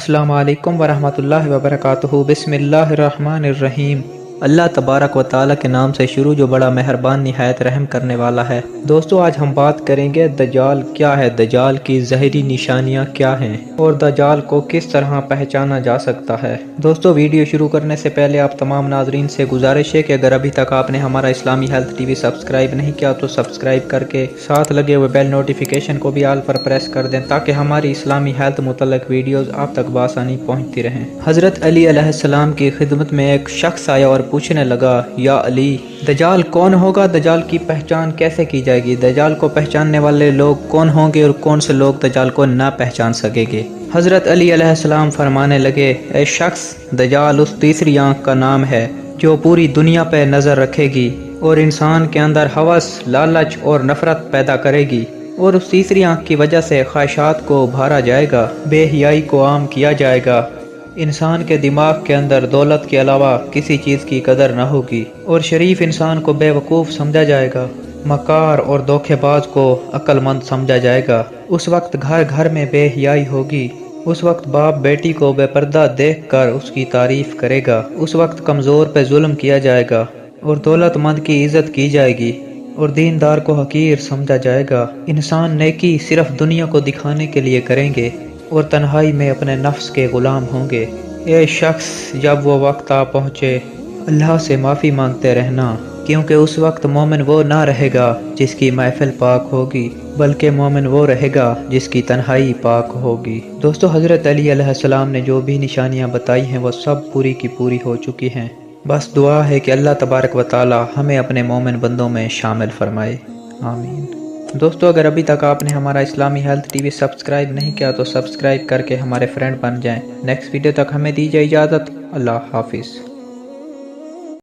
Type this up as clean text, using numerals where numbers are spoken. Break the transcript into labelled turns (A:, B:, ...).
A: السلام علیکم ورحمۃ اللہ وبرکاتہ۔ بسم اللہ الرحمن الرحیم۔ اللہ تبارک و تعالیٰ کے نام سے شروع جو بڑا مہربان نہایت رحم کرنے والا ہے۔ دوستو آج ہم بات کریں گے دجال کیا ہے، دجال کی ظاہری نشانیاں کیا ہیں اور دجال کو کس طرح پہچانا جا سکتا ہے۔ دوستو ویڈیو شروع کرنے سے پہلے آپ تمام ناظرین سے گزارش ہے کہ اگر ابھی تک آپ نے ہمارا اسلامی ہیلتھ ٹی وی سبسکرائب نہیں کیا تو سبسکرائب کر کے ساتھ لگے ہوئے بیل نوٹیفیکیشن کو بھی آل پر پریس کر دیں تاکہ ہماری اسلامی ہیلتھ متعلق ویڈیوز آپ تک بآسانی پہنچتی رہیں۔ حضرت علی علیہ السلام کی خدمت میں ایک شخص آیا اور پوچھنے لگا، یا علی دجال کون ہوگا، دجال کی پہچان کیسے کی جائے گی، دجال کو پہچاننے والے لوگ کون ہوں گے اور کون سے لوگ دجال کو نہ پہچان سکیں گے۔ حضرت علی علیہ السلام فرمانے لگے، اے شخص، دجال اس تیسری آنکھ کا نام ہے جو پوری دنیا پہ نظر رکھے گی اور انسان کے اندر ہوس، لالچ اور نفرت پیدا کرے گی، اور اس تیسری آنکھ کی وجہ سے خواہشات کو ابھارا جائے گا، بے حیائی کو عام کیا جائے گا، انسان کے دماغ کے اندر دولت کے علاوہ کسی چیز کی قدر نہ ہوگی، اور شریف انسان کو بے وقوف سمجھا جائے گا، مکار اور دھوکے باز کو عقل مند سمجھا جائے گا۔ اس وقت گھر گھر میں بے حیائی ہوگی، اس وقت باپ بیٹی کو بے پردہ دیکھ کر اس کی تعریف کرے گا، اس وقت کمزور پہ ظلم کیا جائے گا اور دولت مند کی عزت کی جائے گی اور دیندار کو حقیر سمجھا جائے گا۔ انسان نیکی صرف دنیا کو دکھانے کے لیے کریں گے اور تنہائی میں اپنے نفس کے غلام ہوں گے۔ اے شخص، جب وہ وقت آ پہنچے اللہ سے معافی مانگتے رہنا، کیونکہ اس وقت مومن وہ نہ رہے گا جس کی محفل پاک ہوگی بلکہ مومن وہ رہے گا جس کی تنہائی پاک ہوگی۔ دوستو حضرت علی علیہ السلام نے جو بھی نشانیاں بتائی ہیں وہ سب پوری کی پوری ہو چکی ہیں، بس دعا ہے کہ اللہ تبارک و تعالی ہمیں اپنے مومن بندوں میں شامل فرمائے، آمین۔ دوستو اگر ابھی تک آپ نے ہمارا اسلامی ہیلتھ ٹی وی سبسکرائب نہیں کیا تو سبسکرائب کر کے ہمارے فرینڈ بن جائیں۔ نیکسٹ ویڈیو تک ہمیں دیجیے اجازت، اللہ حافظ۔